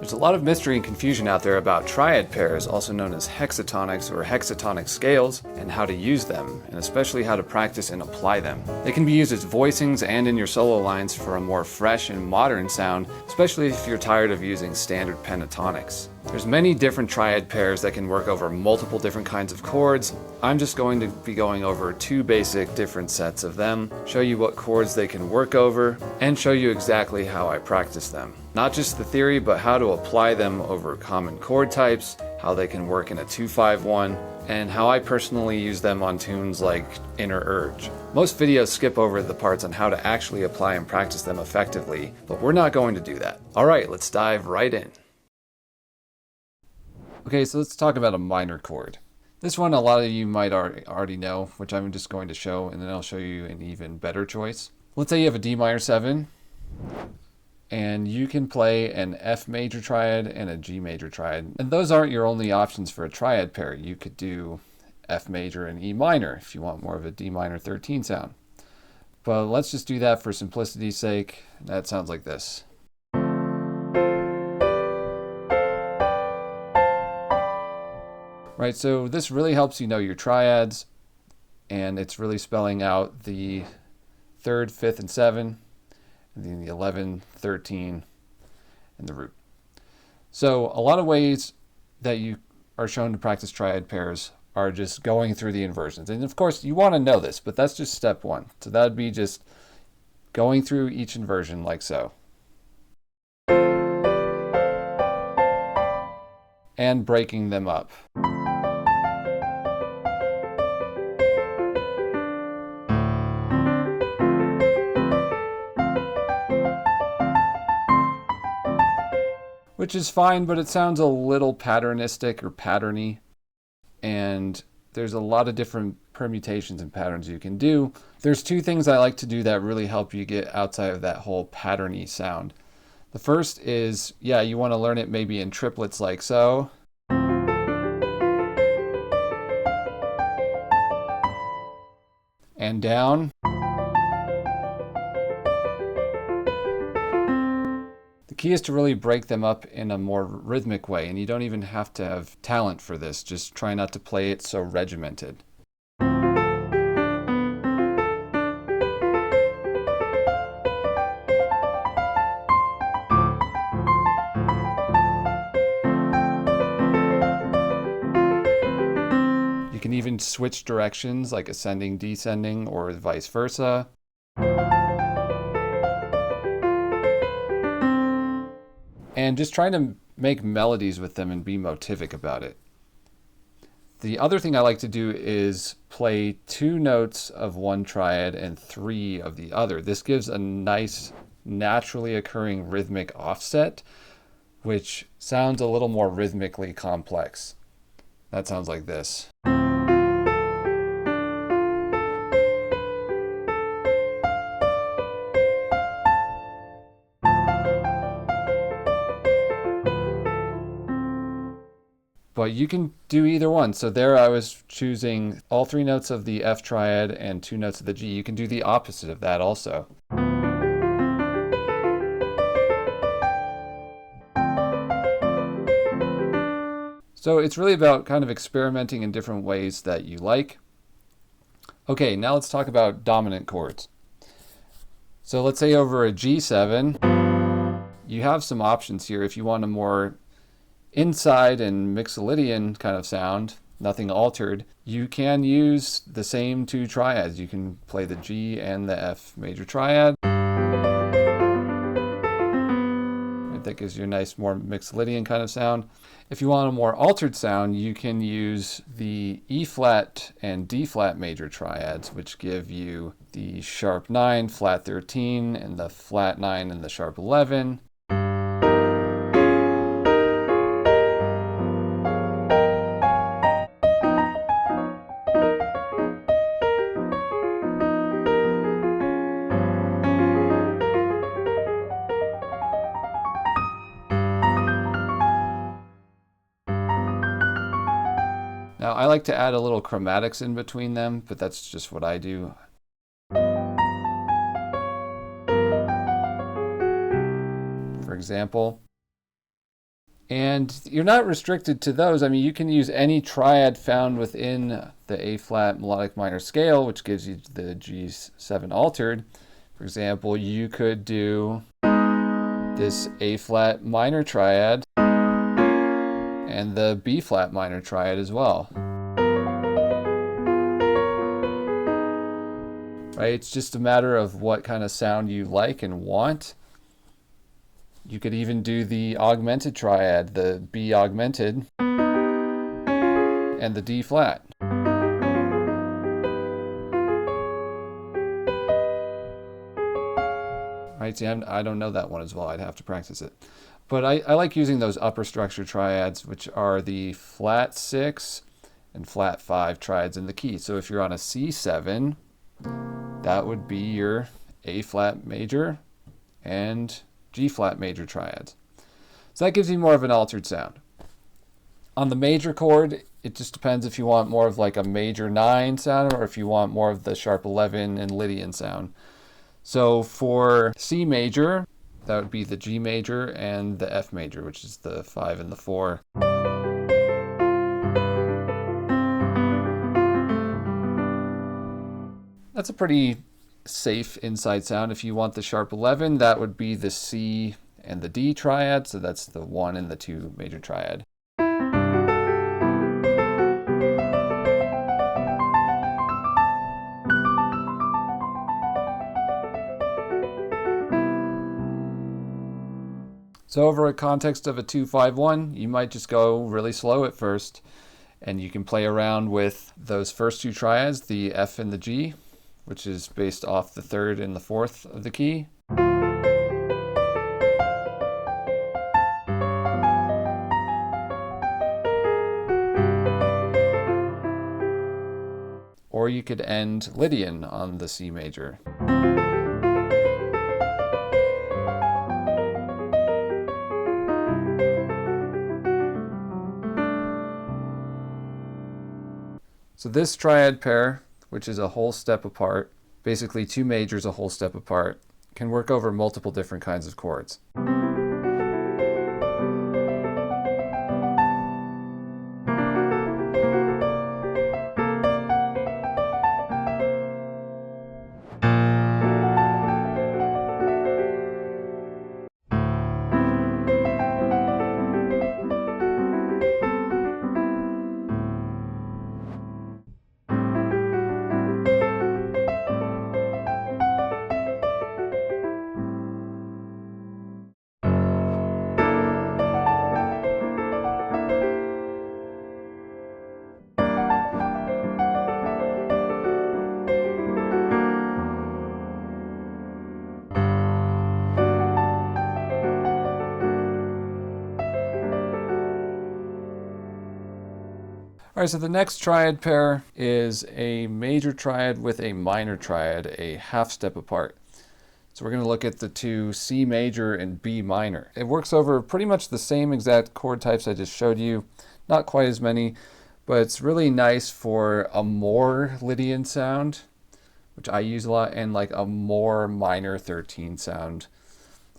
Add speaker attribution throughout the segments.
Speaker 1: There's a lot of mystery and confusion out there about triad pairs, also known as hexatonics or hexatonic scales, and how to use them, and especially how to practice and apply them. They can be used as voicings and in your solo lines for a more fresh and modern sound, especially if you're tired of using standard pentatonics. There's many different triad pairs that can work over multiple different kinds of chords. I'm just going to be going over two basic different sets of them, show you what chords they can work over, and show you exactly how I practice them. Not just the theory, but how to apply them over common chord types, how they can work in a 2-5-1, and how I personally use them on tunes like Inner Urge. Most videos skip over the parts on how to actually apply and practice them effectively, but we're not going to do that. Alright, let's dive right in. Okay, so let's talk about a minor chord. This one a lot of you might already know, which I'm just going to show, and then I'll show you an even better choice. Let's say you have a D minor 7, and you can play an F major triad and a G major triad. And those aren't your only options for a triad pair. You could do F major and E minor if you want more of a D minor 13 sound. But let's just do that for simplicity's sake. That sounds like this. Right, so this really helps you know your triads, and it's really spelling out the 3rd, 5th, and 7, and then the 11, 13, and the root. So a lot of ways that you are shown to practice triad pairs are just going through the inversions. And of course, you want to know this, but that's just step one. So that would be just going through each inversion like so. And breaking them up. Which is fine, but it sounds a little patternistic or patterny. And there's a lot of different permutations and patterns you can do. There's two things I like to do that really help you get outside of that whole patterny sound. The first is, yeah, you want to learn it maybe in triplets like so. And down. The key is to really break them up in a more rhythmic way, and you don't even have to have talent for this. Just try not to play it so regimented. You can even switch directions, like ascending, descending, or vice versa. And just trying to make melodies with them and be motivic about it. The other thing I like to do is play 2 notes of one triad and 3 of the other. This gives a nice, naturally occurring rhythmic offset, which sounds a little more rhythmically complex. That sounds like this. But you can do either one. So there I was choosing all 3 notes of the F triad and 2 notes of the G. You can do the opposite of that also. So it's really about kind of experimenting in different ways that you like. Okay, now let's talk about dominant chords. So let's say over a G7, you have some options here if you want a more inside and Mixolydian kind of sound, nothing altered. You can use the same 2 triads. You can play the G and the F major triad. That gives you a nice, more Mixolydian kind of sound. If you want a more altered sound, you can use the E flat and D flat major triads, which give you the sharp 9, flat 13, and the flat 9 and the sharp 11. Now I like to add a little chromatics in between them, but that's just what I do. For example, And you're not restricted to those. I mean, you can use any triad found within the A flat melodic minor scale, which gives you the G7 altered. For example, you could do this A flat minor triad and the B flat minor triad as well. Right? It's just a matter of what kind of sound you like and want. You could even do the augmented triad, the B augmented and the D flat. Right, see, I don't know that one as well. I'd have to practice it. But I like using those upper structure triads, which are the flat 6 and flat 5 triads in the key. So if you're on a C7, that would be your A flat major and G flat major triads. So that gives you more of an altered sound. On the major chord, it just depends if you want more of like a major 9 sound or if you want more of the sharp 11 and Lydian sound. So for C major, that would be the G major and the F major, which is the 5 and the 4. That's a pretty safe inside sound. If you want the sharp 11, that would be the C and the D triad, so that's the 1 and the 2 major triad. So over a context of a 2-5-1, you might just go really slow at first, and you can play around with those first 2 triads, the F and the G, which is based off the 3rd and the 4th of the key. Or you could end Lydian on the C major. So this triad pair, which is a whole step apart, basically 2 majors a whole step apart, can work over multiple different kinds of chords. All right, so the next triad pair is a major triad with a minor triad, a half step apart. So we're going to look at the 2 C major and B minor. It works over pretty much the same exact chord types I just showed you, not quite as many, but it's really nice for a more Lydian sound, which I use a lot, and like a more minor 13 sound.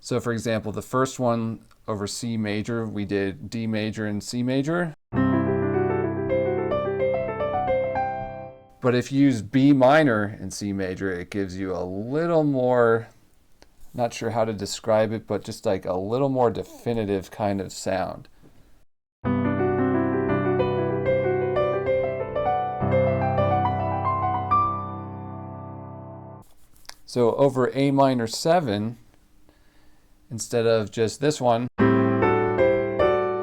Speaker 1: So for example, the first one over C major, we did D major and C major. But if you use B minor and C major, it gives you a little more, not sure how to describe it, but just like a little more definitive kind of sound. So over A minor 7, instead of just this one,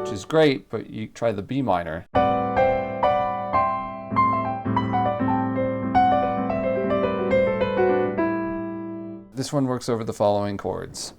Speaker 1: which is great, but you try the B minor. This one works over the following chords.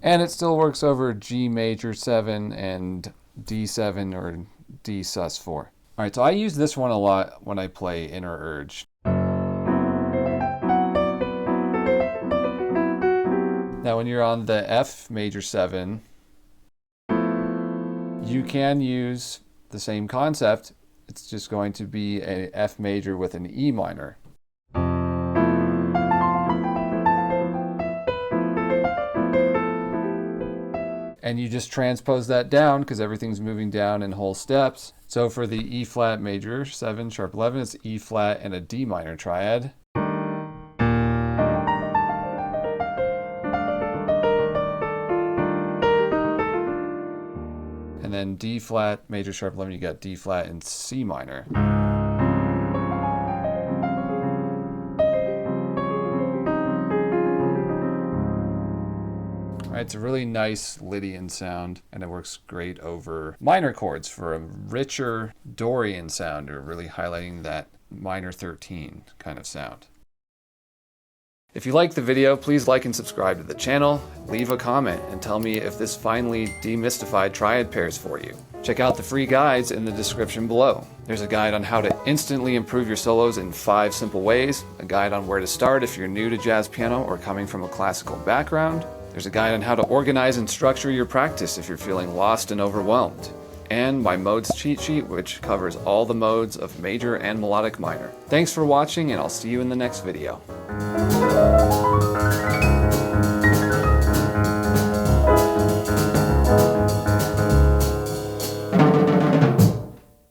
Speaker 1: And it still works over G major 7 and D7 or D sus4. All right, so I use this one a lot when I play Inner Urge. Now when you're on the F major 7, you can use the same concept. It's just going to be an F major with an E minor. And you just transpose that down because everything's moving down in whole steps. So for the E flat major 7 sharp 11, it's E flat and a D minor triad. And then D flat major sharp 11, you got D flat and C minor. It's a really nice Lydian sound, and it works great over minor chords for a richer Dorian sound, or really highlighting that minor 13 kind of sound. If you liked the video, please like and subscribe to the channel, leave a comment, and tell me if this finally demystified triad pairs for you. Check out the free guides in the description below. There's a guide on how to instantly improve your solos in 5 simple ways, a guide on where to start if you're new to jazz piano or coming from a classical background. There's a guide on how to organize and structure your practice if you're feeling lost and overwhelmed. And my modes cheat sheet, which covers all the modes of major and melodic minor. Thanks for watching, and I'll see you in the next video.